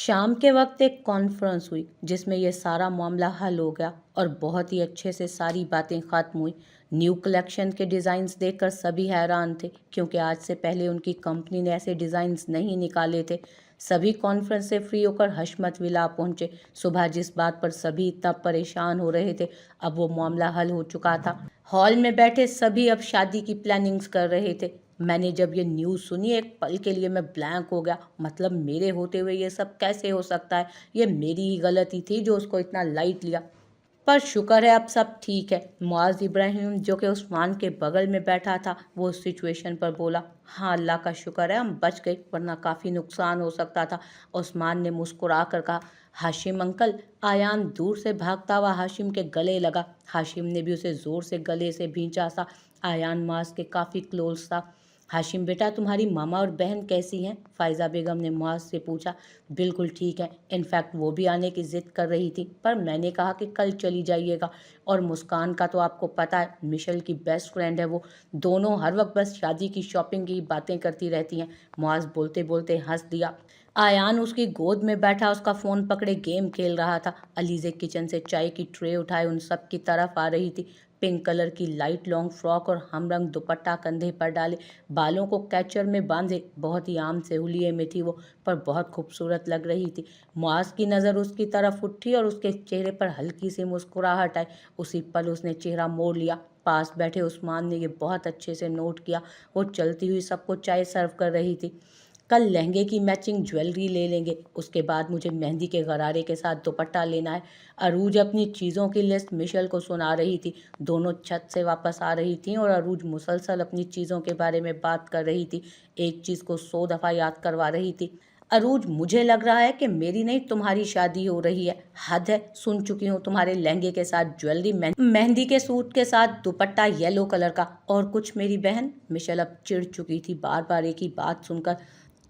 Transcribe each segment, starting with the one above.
शाम के वक्त एक कॉन्फ्रेंस हुई जिसमें ये सारा मामला हल हो गया और बहुत ही अच्छे से सारी बातें ख़त्म हुई। न्यू कलेक्शन के डिज़ाइंस देखकर सभी हैरान थे क्योंकि आज से पहले उनकी कंपनी ने ऐसे डिज़ाइंस नहीं निकाले थे। सभी कॉन्फ्रेंस से फ्री होकर हशमत विला पहुंचे। सुबह जिस बात पर सभी इतना परेशान हो रहे थे, अब वो मामला हल हो चुका था। हॉल में बैठे सभी अब शादी की प्लानिंग्स कर रहे थे। मैंने जब ये न्यूज़ सुनी एक पल के लिए मैं ब्लैंक हो गया। मतलब मेरे होते हुए ये सब कैसे हो सकता है? ये मेरी ही गलती थी जो उसको इतना लाइट लिया। पर शुक्र है अब सब ठीक है। मुआज़ इब्राहिम जो कि उस्मान के बगल में बैठा था वो उस सिचुएशन पर बोला, हाँ अल्लाह का शुक्र है हम बच गए वरना काफ़ी नुकसान हो सकता था। उस्मान ने मुस्कुरा कर कहा, हाशिम अंकल। आयान दूर से भागता हुआ हाशिम के गले लगा। हाशिम ने भी उसे ज़ोर से गले से भींचा सा। आयान मुआज़ के काफ़ी क्लोज था। हाशिम बेटा तुम्हारी मामा और बहन कैसी हैं? फ़ायज़ा बेगम ने मुआज़ से पूछा। बिल्कुल ठीक है, इनफैक्ट वो भी आने की ज़िद कर रही थी पर मैंने कहा कि कल चली जाइएगा। और मुस्कान का तो आपको पता है, मिशेल की बेस्ट फ्रेंड है वो। दोनों हर वक्त बस शादी की शॉपिंग की बातें करती रहती हैं। मुआज़ बोलते बोलते हंस दिया। आयान उसकी गोद में बैठा उसका फ़ोन पकड़े गेम खेल रहा था। अलीज़े किचन से चाय की ट्रे उठाए उन सब की तरफ आ रही थी। पिंक कलर की लाइट लॉन्ग फ्रॉक और हमरंग दुपट्टा कंधे पर डाले, बालों को कैचर में बांधे, बहुत ही आम से हुलिये में थी वो, पर बहुत खूबसूरत लग रही थी। मुआज़ की नज़र उसकी तरफ उठी और उसके चेहरे पर हल्की सी मुस्कुराहट आई। उसी पल उसने चेहरा मोड़ लिया। पास बैठे उस्मान ने ये बहुत अच्छे से नोट किया। वो चलती हुई सबको चाय सर्व कर रही थी। कल लहंगे की मैचिंग ज्वेलरी ले लेंगे, उसके बाद मुझे मेहंदी के गरारे के साथ दुपट्टा लेना है। अरूज अपनी चीज़ों की लिस्ट मिशेल को सुना रही थी। दोनों छत से वापस आ रही थीं और अरूज मुसलसल अपनी चीज़ों के बारे में बात कर रही थी। एक चीज़ को 100 दफ़ा याद करवा रही थी। अरूज मुझे लग रहा है कि मेरी नहीं तुम्हारी शादी हो रही है। हद है, सुन चुकी हूँ तुम्हारे लहंगे के साथ ज्वेलरी, मेहंदी के सूट के साथ दुपट्टा येलो कलर का, और कुछ मेरी बहन। मिशेल अब चिढ़ चुकी थी बार बार एक ही बात सुनकर।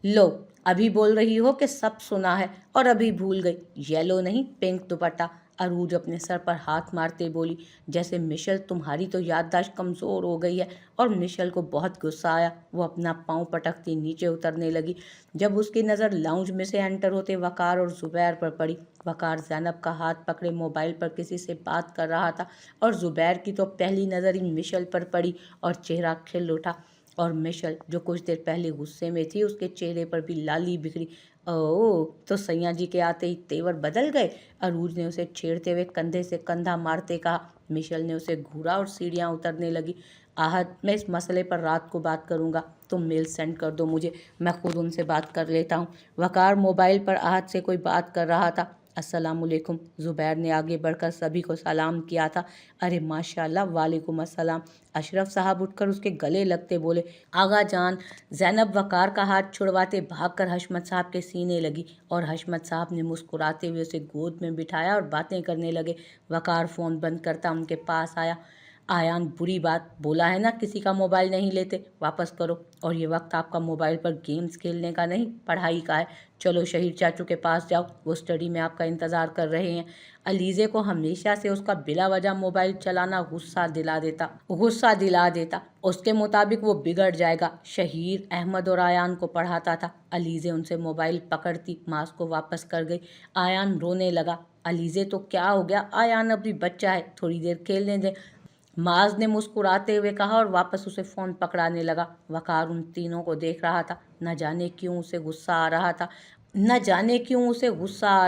लो, अभी बोल रही हो कि सब सुना है और अभी भूल गई। येलो नहीं, पिंक दुपट्टा। अरूज अपने सर पर हाथ मारते बोली, जैसे मिशेल तुम्हारी तो याददाश्त कमज़ोर हो गई है। और मिशेल को बहुत गुस्सा आया। वो अपना पाँव पटकती नीचे उतरने लगी। जब उसकी नज़र लाउंज में से एंटर होते वकार और ज़ुबैर पर पड़ी। वकार ज़ैनब का हाथ पकड़े मोबाइल पर किसी से बात कर रहा था और ज़ुबैर की तो पहली नज़र ही मिशेल पर पड़ी और चेहरा खिल उठा। और मिशेल जो कुछ देर पहले गुस्से में थी, उसके चेहरे पर भी लाली बिखरी। ओह, तो सैया जी के आते ही तेवर बदल गए? अरूज ने उसे छेड़ते हुए कंधे से कंधा मारते कहा। मिशेल ने उसे घूरा और सीढ़ियां उतरने लगी। आहत, मैं इस मसले पर रात को बात करूंगा, तुम मेल सेंड कर दो मुझे, मैं खुद उनसे बात कर लेता हूँ। वकार मोबाइल पर आहत से कोई बात कर रहा था। अस्सलामुअलैकुम, ज़ुबैर ने आगे बढ़कर सभी को सलाम किया था। अरे माशाल्लाह, वालेकुम अस्सलाम। अशरफ साहब उठकर उसके गले लगते बोले, आगा जान। ज़ैनब वकार का हाथ छुड़वाते भागकर हशमत साहब के सीने लगी और हशमत साहब ने मुस्कुराते हुए उसे गोद में बिठाया और बातें करने लगे। वकार फ़ोन बंद करता उनके पास आया। आयान, बुरी बात, बोला है ना किसी का मोबाइल नहीं लेते, वापस करो। और ये वक्त आपका मोबाइल पर गेम्स खेलने का नहीं, पढ़ाई का है। चलो शहीद चाचू के पास जाओ, वो स्टडी में आपका इंतज़ार कर रहे हैं। अलीज़े को हमेशा से उसका बिला वजह मोबाइल चलाना गुस्सा दिला देता। उसके मुताबिक वो बिगड़ जाएगा। शहीर अहमद और आयान को पढ़ाता था। अलीज़े उनसे मोबाइल पकड़ती मास को वापस कर गई। आयान रोने लगा। अलीज़े तो क्या हो गया, आयान अभी बच्चा है, थोड़ी देर खेलने दे, माज ने मुस्कुराते हुए कहा और वापस उसे फ़ोन पकड़ाने लगा। वकार उन तीनों को देख रहा था। न जाने क्यों उसे गुस्सा आ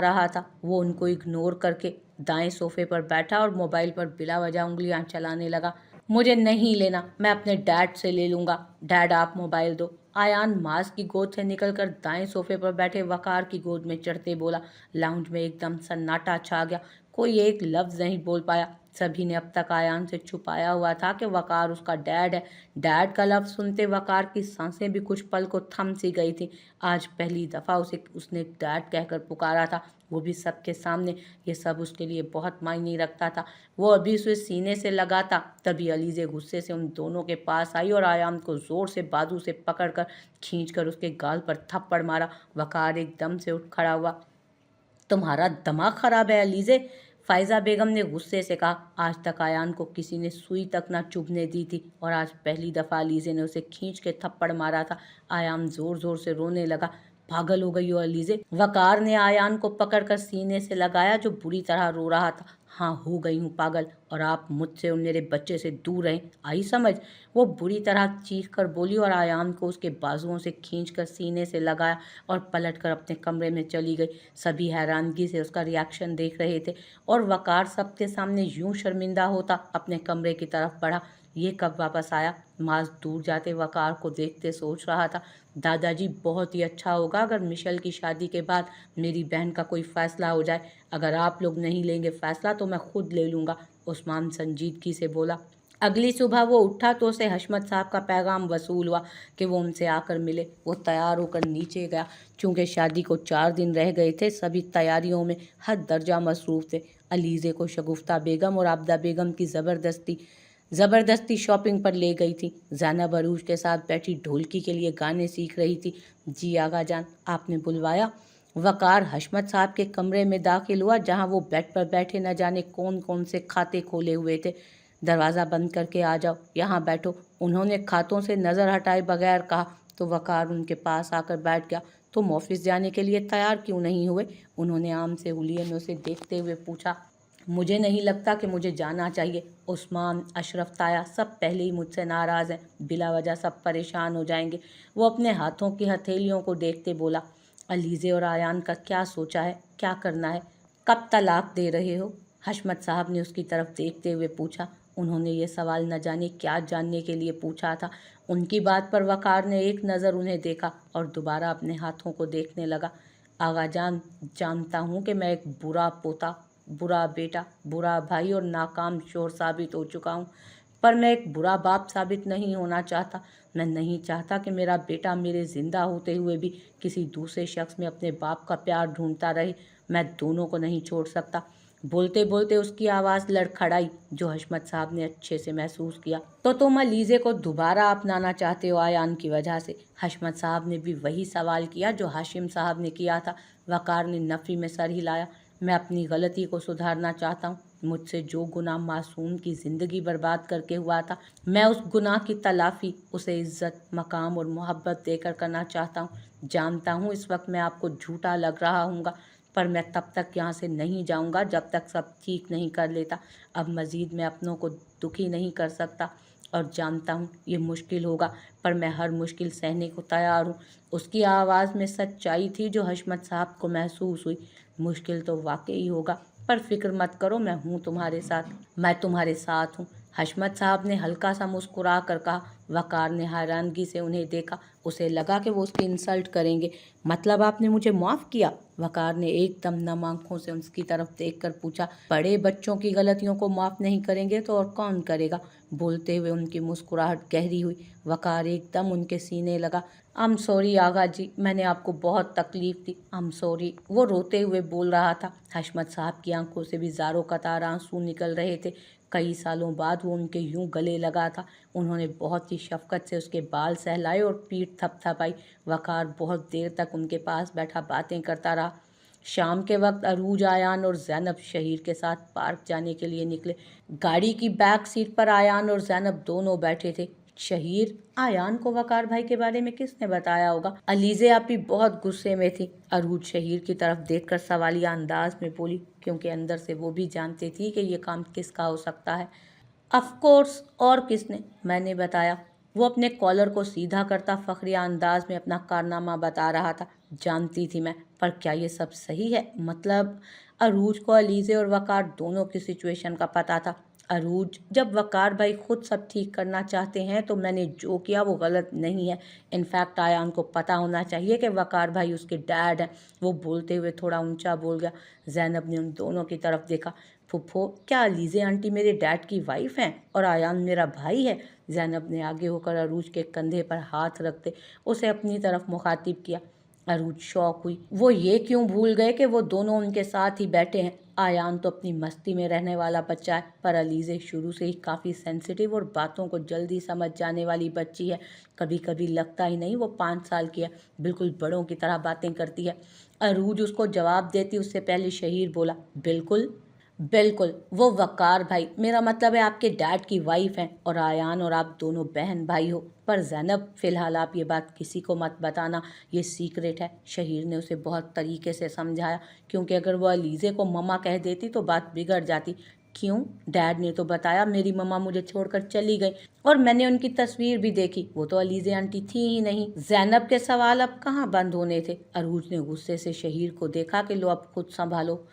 रहा था। वो उनको इग्नोर करके दाएं सोफे पर बैठा और मोबाइल पर बिला वजह उंगलियां चलाने लगा। मुझे नहीं लेना, मैं अपने डैड से ले लूँगा। डैड आप मोबाइल दो। आयान माज की गोद से निकलकर दाएं सोफे पर बैठे वकार की गोद में चढ़ते बोला। लाउंज में एकदम सन्नाटा छा गया। कोई एक लफ्ज़ नहीं बोल पाया। सभी ने अब तक आयान से छुपाया हुआ था कि वकार उसका डैड है। डैड का लफ्ज़ सुनते वकार की सांसें भी कुछ पल को थम सी गई थी। आज पहली दफ़ा उसने डैड कहकर पुकारा था, वो भी सबके सामने। ये सब उसके लिए बहुत मायने रखता था। वो अभी उसे सीने से लगाता, तभी अलीज़े गुस्से से उन दोनों के पास आई और आयान को ज़ोर से बाजू से पकड़कर खींचकर उसके गाल पर थप्पड़ मारा। वकार एकदम से उठ खड़ा हुआ। तुम्हारा दिमाग खराब है अलीज़े, फ़ायज़ा बेगम ने गुस्से से कहा। आज तक आयान को किसी ने सुई तक ना चुभने दी थी और आज पहली दफ़ा अलीज़े ने उसे खींच के थप्पड़ मारा था। आयान ज़ोर ज़ोर से रोने लगा। पागल हो गई हो अलीजे? वकार ने आयान को पकड़कर सीने से लगाया जो बुरी तरह रो रहा था। हाँ, हो गई हूँ पागल, और आप मुझसे और मेरे बच्चे से दूर रहें, आई समझ? वो बुरी तरह चीख कर बोली और आयान को उसके बाजुओं से खींचकर सीने से लगाया और पलटकर अपने कमरे में चली गई। सभी हैरानगी से उसका रिएक्शन देख रहे थे और वकार सबके सामने यूं शर्मिंदा होता अपने कमरे की तरफ बढ़ा। ये कब वापस आया? माज दूर जाते वकार को देखते सोच रहा था, दादाजी बहुत ही अच्छा होगा अगर मिशेल की शादी के बाद मेरी बहन का कोई फैसला हो जाए। अगर आप लोग नहीं लेंगे फैसला तो मैं खुद ले लूँगा, उस्मान संजीदगी से बोला। अगली सुबह वो उठा तो उसे हशमत साहब का पैगाम वसूल हुआ कि वो उनसे आकर मिले। वो तैयार होकर नीचे गया। चूँकि शादी को 4 दिन रह गए थे, सभी तैयारियों में हद दर्जा मसरूफ़ थे। अलीज़े को शगुफ्ता बेगम और आबदा बेगम की ज़बरदस्ती शॉपिंग पर ले गई थी। ज़ैनब अरूज के साथ बैठी ढोलकी के लिए गाने सीख रही थी। जी आगा जान, आपने बुलवाया? वकार हशमत साहब के कमरे में दाखिल हुआ जहां वो बेड पर बैठे न जाने कौन कौन से खाते खोले हुए थे। दरवाज़ा बंद करके आ जाओ, यहाँ बैठो, उन्होंने खातों से नज़र हटाए बगैर कहा। तो वकार उनके पास आकर बैठ गया। तुम ऑफिस जाने के लिए तैयार क्यों नहीं हुए? उन्होंने आम से हुलिये से देखते हुए पूछा। मुझे नहीं लगता कि मुझे जाना चाहिए। उस्मान, अशरफ ताया सब पहले ही मुझसे नाराज़ हैं, बिला वजह सब परेशान हो जाएंगे। वो अपने हाथों की हथेलियों को देखते बोला। अलीज़े और आयान का क्या सोचा है, क्या करना है? कब तलाक दे रहे हो? हशमत साहब ने उसकी तरफ देखते हुए पूछा। उन्होंने ये सवाल न जाने क्या जानने के लिए पूछा था। उनकी बात पर वकार ने एक नज़र उन्हें देखा और दोबारा अपने हाथों को देखने लगा। आगा जान, जानता हूँ कि मैं एक बुरा पोता, बुरा बेटा, बुरा भाई और नाकाम शोहर साबित हो चुका हूँ, पर मैं एक बुरा बाप साबित नहीं होना चाहता। मैं नहीं चाहता कि मेरा बेटा मेरे जिंदा होते हुए भी किसी दूसरे शख्स में अपने बाप का प्यार ढूंढता रहे। मैं दोनों को नहीं छोड़ सकता। बोलते बोलते उसकी आवाज़ लड़खड़ाई, जो हशमत साहब ने अच्छे से महसूस किया। तो तुम अलीज़े को दोबारा अपनाना चाहते हो आयान की वजह से? हशमत साहब ने भी वही सवाल किया जो हाशिम साहब ने किया था। वकार ने नफ़ी में सर हिलाया। मैं अपनी गलती को सुधारना चाहता हूँ। मुझसे जो गुनाह मासूम की ज़िंदगी बर्बाद करके हुआ था, मैं उस गुनाह की तलाफ़ी उसे इज़्ज़त, मकाम और मोहब्बत देकर करना चाहता हूँ। जानता हूँ इस वक्त मैं आपको झूठा लग रहा हूँगा, पर मैं तब तक यहाँ से नहीं जाऊँगा जब तक सब ठीक नहीं कर लेता। अब मज़ीद मैं अपनों को दुखी नहीं कर सकता और जानता हूँ ये मुश्किल होगा, पर मैं हर मुश्किल सहने को तैयार हूँ। उसकी आवाज़ में सच्चाई थी जो हशमत साहब को महसूस हुई। मुश्किल तो वाकई होगा, पर फिक्र मत करो, मैं हूँ तुम्हारे साथ, मैं तुम्हारे साथ हूँ। हशमत साहब ने हल्का सा मुस्कुरा कर कहा। वकार ने हैरानगी से उन्हें देखा। उसे लगा कि वो उसकी इंसल्ट करेंगे। मतलब आपने मुझे माफ़ किया? वकार ने एकदम नम आंखों से उसकी तरफ देखकर पूछा। बड़े बच्चों की गलतियों को माफ़ नहीं करेंगे तो और कौन करेगा? बोलते हुए उनकी मुस्कुराहट गहरी हुई। वकार एकदम उनके सीने लगा। आई एम सॉरी आगा जी, मैंने आपको बहुत तकलीफ़ दी, आई एम सॉरी, वो रोते हुए बोल रहा था। हशमत साहब की आंखों से भी ज़ारो कतार आंसू निकल रहे थे। कई सालों बाद वो उनके यूं गले लगा था। उन्होंने बहुत ही शफकत से उसके बाल सहलाए और पीठ थपथपाई। वकार बहुत देर तक उनके पास बैठा बातें करता रहा। शाम के वक्त अरूज, आयान और ज़ैनब शहीर के साथ पार्क जाने के लिए निकले। गाड़ी की बैक सीट पर आयान और ज़ैनब दोनों बैठे थे। शहीर? आयान को वकार भाई के बारे में किसने बताया होगा? अलीज़े आप भी बहुत गुस्से में थी, अरूज शहीर की तरफ देखकर सवालिया अंदाज में बोली, क्योंकि अंदर से वो भी जानती थी कि ये काम किसका हो सकता है। ऑफ कोर्स, और किसने? मैंने बताया। वो अपने कॉलर को सीधा करता फखरिया अंदाज में अपना कारनामा बता रहा था। जानती थी मैं, पर क्या ये सब सही है? मतलब अरूज को अलीज़े और वकार दोनों की सिचुएशन का पता था। अरूज, जब वकार भाई खुद सब ठीक करना चाहते हैं तो मैंने जो किया वो गलत नहीं है। इनफैक्ट आयान को पता होना चाहिए कि वकार भाई उसके डैड हैं। वो बोलते हुए थोड़ा ऊंचा बोल गया। जैनब ने उन दोनों की तरफ देखा। फुफ्फो, क्या अलीज़े आंटी मेरे डैड की वाइफ हैं और आयान मेरा भाई है? जैनब ने आगे होकर अरूज के कंधे पर हाथ रखते उसे अपनी तरफ मुखातिब किया। अरूज शौक हुई। वो ये क्यों भूल गए कि वो दोनों उनके साथ ही बैठे हैं? आयान तो अपनी मस्ती में रहने वाला बच्चा है, पर अलीज़े शुरू से ही काफ़ी सेंसिटिव और बातों को जल्दी समझ जाने वाली बच्ची है। कभी कभी लगता ही नहीं वो 5 साल की है, बिल्कुल बड़ों की तरह बातें करती है। अरूज उसको जवाब देती उससे पहले शहीर बोला, बिल्कुल। बिल्कुल, वो वक़ार भाई, मेरा मतलब है आपके डैड की वाइफ़ हैं और आयान और आप दोनों बहन-भाई हो। पर ज़ैनब फ़िलहाल आप ये बात किसी को मत बताना, ये सीक्रेट है। शहीर ने उसे बहुत तरीके से समझाया, क्योंकि अगर वो अलीज़े को मम्मा कह देती तो बात बिगड़ जाती। क्यों? डैड ने तो बताया मेरी मम्मा मुझे छोड़कर चली गई और मैंने उनकी तस्वीर भी देखी, वो तो अलीज़े आंटी थी ही नहीं। ज़ैनब के सवाल अब कहाँ बंद होने थे। अरूज ने गुस्से से शहीर को देखा कि लो अब खुद सँभालो,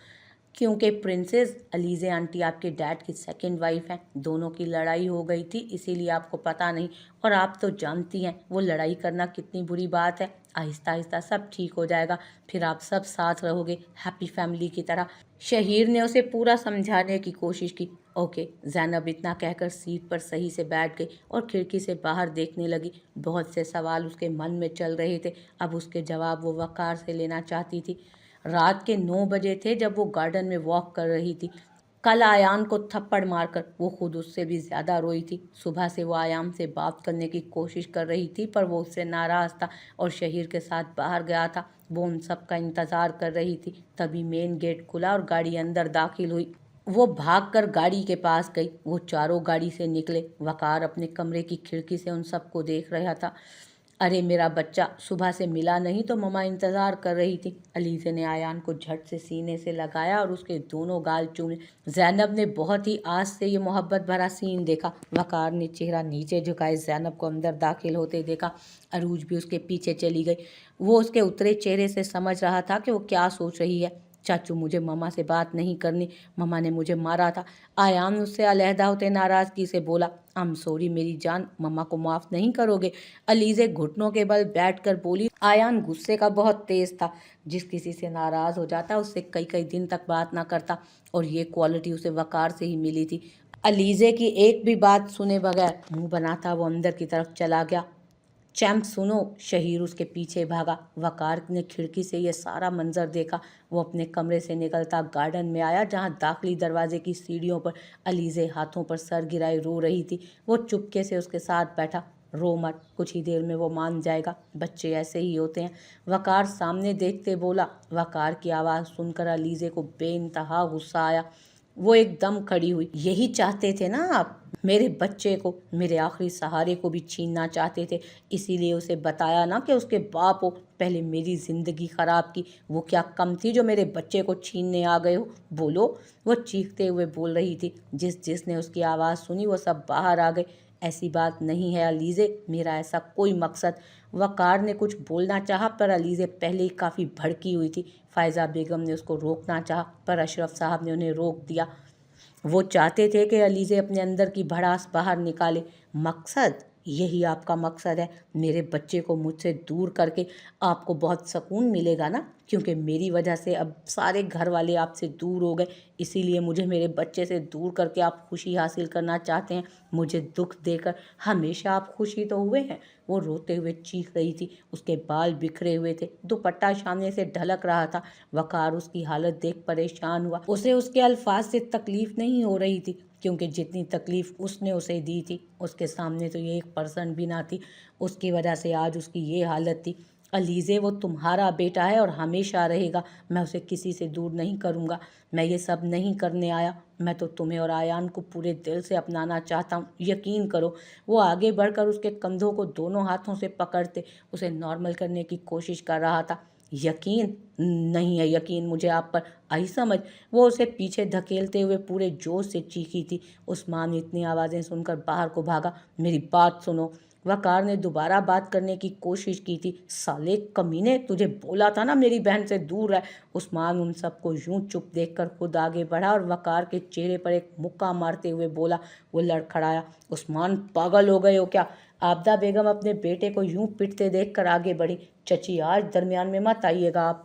क्योंकि प्रिंसेस अलीज़े आंटी आपके डैड की सेकंड वाइफ हैं। दोनों की लड़ाई हो गई थी, इसीलिए आपको पता नहीं। और आप तो जानती हैं वो लड़ाई करना कितनी बुरी बात है। आहिस्ता आहिस्ता सब ठीक हो जाएगा, फिर आप सब साथ रहोगे हैप्पी फैमिली की तरह। शहीर ने उसे पूरा समझाने की कोशिश की। ओके, ज़ैनब इतना कहकर सीट पर सही से बैठ गई और खिड़की से बाहर देखने लगी। बहुत से सवाल उसके मन में चल रहे थे, अब उसके जवाब वो वक़ार से लेना चाहती थी। रात के 9 बजे थे जब वो गार्डन में वॉक कर रही थी। कल आयान को थप्पड़ मारकर वो खुद उससे भी ज़्यादा रोई थी। सुबह से वो आयान से बात करने की कोशिश कर रही थी, पर वो उससे नाराज़ था और शहीर के साथ बाहर गया था। वो उन सब का इंतज़ार कर रही थी। तभी मेन गेट खुला और गाड़ी अंदर दाखिल हुई। वो भागकर गाड़ी के पास गई। वो चारों गाड़ी से निकले। वकार अपने कमरे की खिड़की से उन सबको देख रहा था। अरे मेरा बच्चा सुबह से मिला नहीं तो मम्मा इंतज़ार कर रही थी। अलीज़े ने आयान को झट से सीने से लगाया और उसके दोनों गाल चूमे। ज़ैनब ने बहुत ही आस से ये मोहब्बत भरा सीन देखा। वकार ने चेहरा नीचे झुकाए ज़ैनब को अंदर दाखिल होते देखा। अरूज भी उसके पीछे चली गई। वो उसके उतरे चेहरे से समझ रहा था कि वो क्या सोच रही है। चाचू, मुझे मम्मा से बात नहीं करनी, मम्मा ने मुझे मारा था। आयान उससे अलहदा होते नाराज़गी से बोला। आई एम सॉरी मेरी जान, मम्मा को माफ़ नहीं करोगे? अलीज़े घुटनों के बल बैठकर बोली। आयान गुस्से का बहुत तेज था। जिस किसी से नाराज़ हो जाता उससे कई कई दिन तक बात ना करता, और ये क्वालिटी उसे वकार से ही मिली थी। अलीज़े की एक भी बात सुने बगैर मुंह बनाता वो अंदर की तरफ चला गया। चैंप सुनो, शहीर उसके पीछे भागा। वकार ने खिड़की से ये सारा मंजर देखा। वो अपने कमरे से निकलता गार्डन में आया, जहाँ दाखिली दरवाजे की सीढ़ियों पर अलीज़े हाथों पर सर गिराए रो रही थी। वो चुपके से उसके साथ बैठा। रो मत, कुछ ही देर में वो मान जाएगा, बच्चे ऐसे ही होते हैं। वकार सामने देखते बोला। वकार की आवाज़ सुनकर अलीज़े को बेइंतहा गुस्सा आया। वो एकदम खड़ी हुई। यही चाहते थे ना आप? मेरे बच्चे को, मेरे आखिरी सहारे को भी छीनना चाहते थे। इसीलिए उसे बताया ना कि उसके बाप हो। पहले मेरी ज़िंदगी ख़राब की, वो क्या कम थी जो मेरे बच्चे को छीनने आ गए हो? बोलो, वो चीखते हुए बोल रही थी। जिसने उसकी आवाज़ सुनी वो सब बाहर आ गए। ऐसी बात नहीं है अलीज़े, मेरा ऐसा कोई मकसद। वकार ने कुछ बोलना चाहा, पर अलीज़े पहले ही काफ़ी भड़की हुई थी। फ़ायज़ा बेगम ने उसको रोकना चाहा, पर अशरफ साहब ने उन्हें रोक दिया। वो चाहते थे कि अलीज़े अपने अंदर की भड़ास बाहर निकाले। मकसद? यही आपका मकसद है? मेरे बच्चे को मुझसे दूर करके आपको बहुत सुकून मिलेगा ना, क्योंकि मेरी वजह से अब सारे घर वाले आपसे दूर हो गए। इसीलिए मुझे मेरे बच्चे से दूर करके आप खुशी हासिल करना चाहते हैं। मुझे दुख देकर हमेशा आप खुशी तो हुए हैं। वो रोते हुए चीख रही थी। उसके बाल बिखरे हुए थे, दुपट्टा सामने से ढलक रहा था। वकार उसकी हालत देख परेशान हुआ। उसे उसके अल्फाज से तकलीफ नहीं हो रही थी, क्योंकि जितनी तकलीफ उसने उसे दी थी उसके सामने तो ये एक पर्सन भी ना थी। उसकी वजह से आज उसकी ये हालत थी। अलीज़े, वो तुम्हारा बेटा है और हमेशा रहेगा। मैं उसे किसी से दूर नहीं करूँगा। मैं ये सब नहीं करने आया। मैं तो तुम्हें और आयान को पूरे दिल से अपनाना चाहता हूँ, यकीन करो। वो आगे बढ़कर उसके कंधों को दोनों हाथों से पकड़ते उसे नॉर्मल करने की कोशिश कर रहा था। यकीन नहीं है, यकीन मुझे आप पर, आई समझ। वो उसे पीछे धकेलते हुए पूरे जोश से चीखी थी। उस्मान इतनी आवाज़ें सुनकर बाहर को भागा। मेरी बात सुनो। वकार ने दोबारा बात करने की कोशिश की थी। साले कमीने, तुझे बोला था ना मेरी बहन से दूर रह। उस्मान उन सबको यूं चुप देखकर खुद आगे बढ़ा और वकार के चेहरे पर एक मुक्का मारते हुए बोला। वो लड़खड़ाया। उस्मान, पागल हो गए हो क्या? आबदा बेगम अपने बेटे को यूं पिटते देखकर आगे बढ़ी। चची, आज दरमियान में मत आइएगा आप।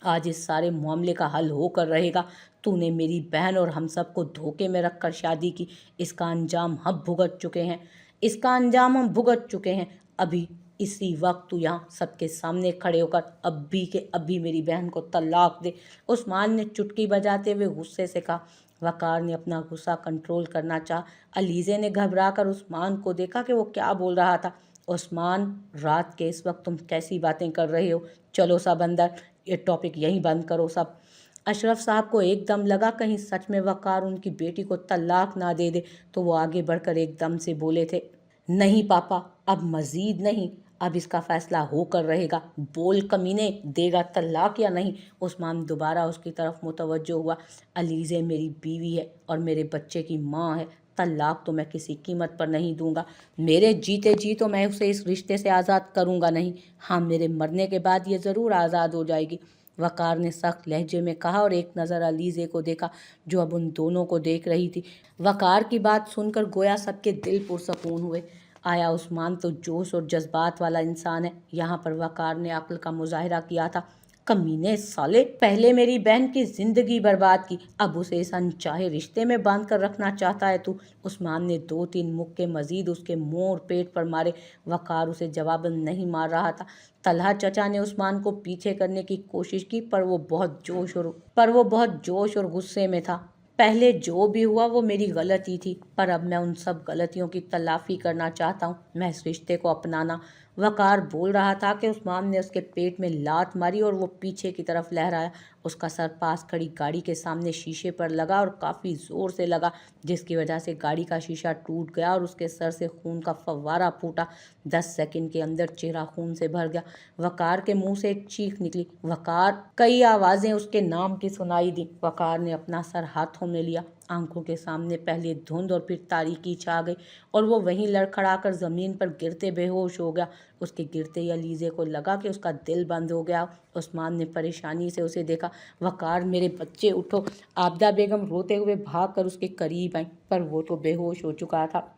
आज इस सारे मामले का हल होकर रहेगा। तूने मेरी बहन और हम सबको धोखे में रखकर शादी की। इसका अंजाम हम भुगत चुके हैं। इसका अंजाम हम भुगत चुके हैं। अभी इसी वक्त तू यहाँ सबके सामने खड़े होकर अभी के अभी मेरी बहन को तलाक दे। उस्मान ने चुटकी बजाते हुए गुस्से से कहा। वकार ने अपना गुस्सा कंट्रोल करना चाहा। अलीज़े ने घबराकर उस्मान को देखा कि वो क्या बोल रहा था। उस्मान, रात के इस वक्त तुम कैसी बातें कर रहे हो? चलो सब अंदर, ये टॉपिक यहीं बंद करो सब। अशरफ साहब को एकदम लगा कहीं सच में वकार उनकी बेटी को तलाक ना दे दे, तो वो आगे बढ़कर एकदम से बोले थे, नहीं पापा, अब मजीद नहीं, अब इसका फैसला होकर रहेगा। बोल कमीने, देगा तलाक या नहीं? उस्मान दोबारा उसकी तरफ मुतवज्जो हुआ। अलीज़े मेरी बीवी है और मेरे बच्चे की माँ है, तलाक तो मैं किसी कीमत पर नहीं दूंगा। मेरे जीते जी तो मैं उसे इस रिश्ते से आज़ाद करूंगा नहीं। हाँ, मेरे मरने के बाद ये ज़रूर आज़ाद हो जाएगी, वकार ने सख्त लहजे में कहा और एक नज़र अलीज़े को देखा जो अब उन दोनों को देख रही थी। वकार की बात सुनकर गोया सबके दिल पुरसकून हुए। आया उस्मान तो जोश और जज्बात वाला इंसान है, यहाँ पर वकार ने अक्ल का मुजाहिरा किया था। कमीने साले, पहले मेरी बहन की जिंदगी बर्बाद की, अब उसे इस अनचाहे रिश्ते में बांध कर रखना चाहता है तू। उस्मान ने 2-3 मुक्के मजीद उसके मुंह और पेट पर मारे। वकार उसे जवाबन नहीं मार रहा था। तलहा चचा ने उस्मान को पीछे करने की कोशिश की, पर वो बहुत जोश और गुस्से में था। पहले जो भी हुआ वो मेरी गलती थी, पर अब मैं उन सब गलतियों की तलाफी करना चाहता हूँ, मैं इस रिश्ते को अपनाना। वकार बोल रहा था कि उस्मान ने उसके पेट में लात मारी और वो पीछे की तरफ लहराया। उसका सर पास खड़ी गाड़ी के सामने शीशे पर लगा और काफ़ी ज़ोर से लगा, जिसकी वजह से गाड़ी का शीशा टूट गया और उसके सर से खून का फव्वारा फूटा। 10 सेकंड के अंदर चेहरा खून से भर गया। वकार के मुंह से एक चीख निकली, वकार। कई आवाज़ें उसके नाम की सुनाई दी। वकार ने अपना सर हाथों में लिया। आंखों के सामने पहले धुंध और फिर तारीकी छा गई और वो वहीं लड़खड़ाकर ज़मीन पर गिरते बेहोश हो गया। उसके गिरते ही अलीज़े को लगा कि उसका दिल बंद हो गया। उस्मान ने परेशानी से उसे देखा। वकार, मेरे बच्चे, उठो। आबदा बेगम रोते हुए भाग कर उसके करीब आई, पर वो तो बेहोश हो चुका था।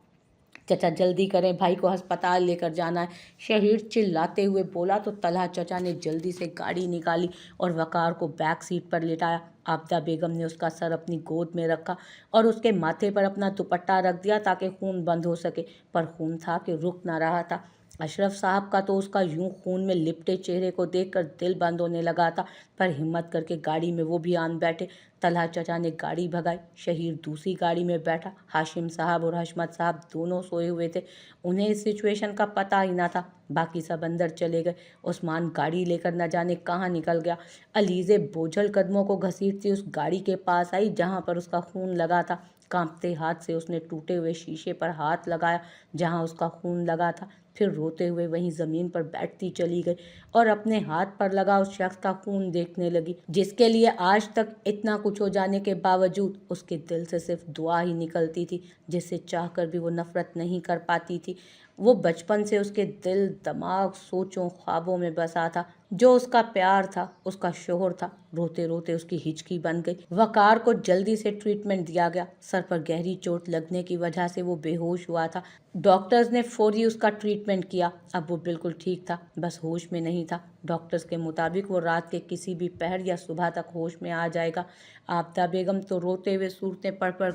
चचा जल्दी करें, भाई को अस्पताल लेकर जाना है, शहीर चिल्लाते हुए बोला। तो तलहा चचा ने जल्दी से गाड़ी निकाली और वकार को बैक सीट पर लिटाया। आबदा बेगम ने उसका सर अपनी गोद में रखा और उसके माथे पर अपना दुपट्टा रख दिया ताकि खून बंद हो सके, पर खून था कि रुक ना रहा था। अशरफ साहब का तो उसका यूं खून में लिपटे चेहरे को देखकर दिल बंद होने लगा था, पर हिम्मत करके गाड़ी में वो भी आन बैठे। तलहा चचा ने गाड़ी भगाई। शहीर दूसरी गाड़ी में बैठा। हाशिम साहब और हशमत साहब दोनों सोए हुए थे, उन्हें इस सिचुएशन का पता ही ना था। बाकी सब अंदर चले गए। उस्मान गाड़ी लेकर न जाने कहाँ निकल गया। अलीज़े बोझल कदमों को घसीटती उस गाड़ी के पास आई जहाँ पर उसका खून लगा था। कांपते हाथ से उसने टूटे हुए शीशे पर हाथ लगाया जहाँ उसका खून लगा था, फिर रोते हुए वहीं ज़मीन पर बैठती चली गई और अपने हाथ पर लगा उस शख्स का खून देखने लगी, जिसके लिए आज तक इतना कुछ हो जाने के बावजूद उसके दिल से सिर्फ दुआ ही निकलती थी, जिससे चाहकर भी वो नफरत नहीं कर पाती थी। वो बचपन से उसके दिल, दिमाग, सोचों, ख्वाबों में बसा था। जो उसका प्यार था, उसका शोहर था, रोते रोते उसकी हिचकी बन गई। वकार को जल्दी से ट्रीटमेंट दिया गया। सर पर गहरी चोट लगने की वजह से वो बेहोश हुआ था। डॉक्टर्स ने फौरी उसका ट्रीटमेंट किया। अब वो बिल्कुल ठीक था, बस होश में नहीं था। डॉक्टर्स के मुताबिक वो रात के किसी भी पहर या सुबह तक होश में आ जाएगा। आबदा बेगम तो रोते हुए सूरतें पढ़ पढ़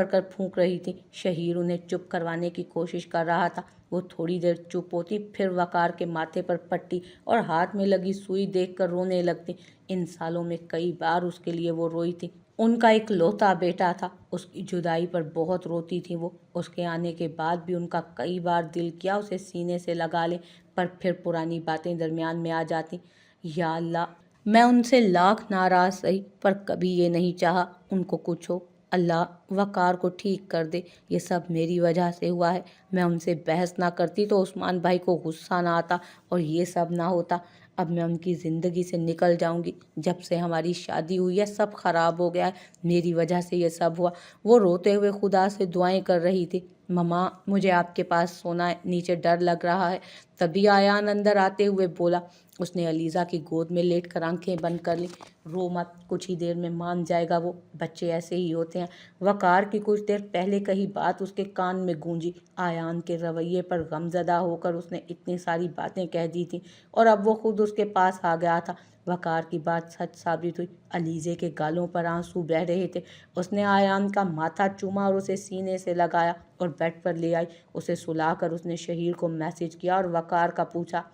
कर फूंक रही थी। शहीर उन्हें चुप करवाने की कोशिश कर रहा था। वो थोड़ी देर चुप होती, फिर वकार के माथे पर पट्टी और हाथ में लगी सुई देखकर रोने लगती। इन सालों में कई बार उसके लिए वो रोई थी। उनका एक लौता बेटा था, उसकी जुदाई पर बहुत रोती थी वो। उसके आने के बाद भी उनका कई बार दिल किया उसे सीने से लगा ले, पर फिर पुरानी बातें दरमियान में आ जाती। या अल्लाह, मैं उनसे लाख नाराज सही, पर कभी ये नहीं चाहा उनको कुछ हो। अल्लाह वकार को ठीक कर दे, ये सब मेरी वजह से हुआ है। मैं उनसे बहस ना करती तो उस्मान भाई को गुस्सा ना आता और ये सब ना होता। अब मैं उनकी ज़िंदगी से निकल जाऊंगी। जब से हमारी शादी हुई है सब खराब हो गया है, मेरी वजह से ये सब हुआ। वो रोते हुए खुदा से दुआएं कर रही थी। मम्मा, मुझे आपके पास सोना है, नीचे डर लग रहा है। तभी आयान अंदर आते हुए बोला। उसने अलीज़ा की गोद में लेट कर आंखें बंद कर ली। रो मत, कुछ ही देर में मान जाएगा वो, बच्चे ऐसे ही होते हैं। वकार की कुछ देर पहले कही बात उसके कान में गूंजी। आयान के रवैये पर गमजदा होकर उसने इतनी सारी बातें कह दी थी और अब वो खुद उसके पास आ गया था। वकार की बात सच साबित हुई। अलीज़े के गालों पर आंसू बह रहे थे। उसने आयान का माथा चूमा और उसे सीने से लगाया और बेड पर ले आई। उसे सुलाकर उसने शहीर को मैसेज किया और वकार का पूछा,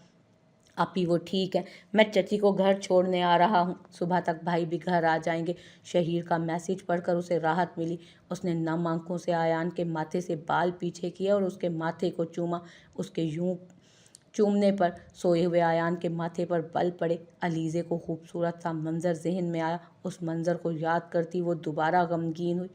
आपी वो ठीक है, मैं चची को घर छोड़ने आ रहा हूँ, सुबह तक भाई भी घर आ जाएंगे। शहीर का मैसेज पढ़कर उसे राहत मिली। उसने नम आंखों से आयान के माथे से बाल पीछे किए और उसके माथे को चूमा। उसके यूं چومنے پر سوئے ہوئے آیان کے ماتھے پر بل پڑے۔ علیزے کو خوبصورت سا منظر ذہن میں آیا۔ اس منظر کو یاد کرتی وہ دوبارہ غمگین ہوئی۔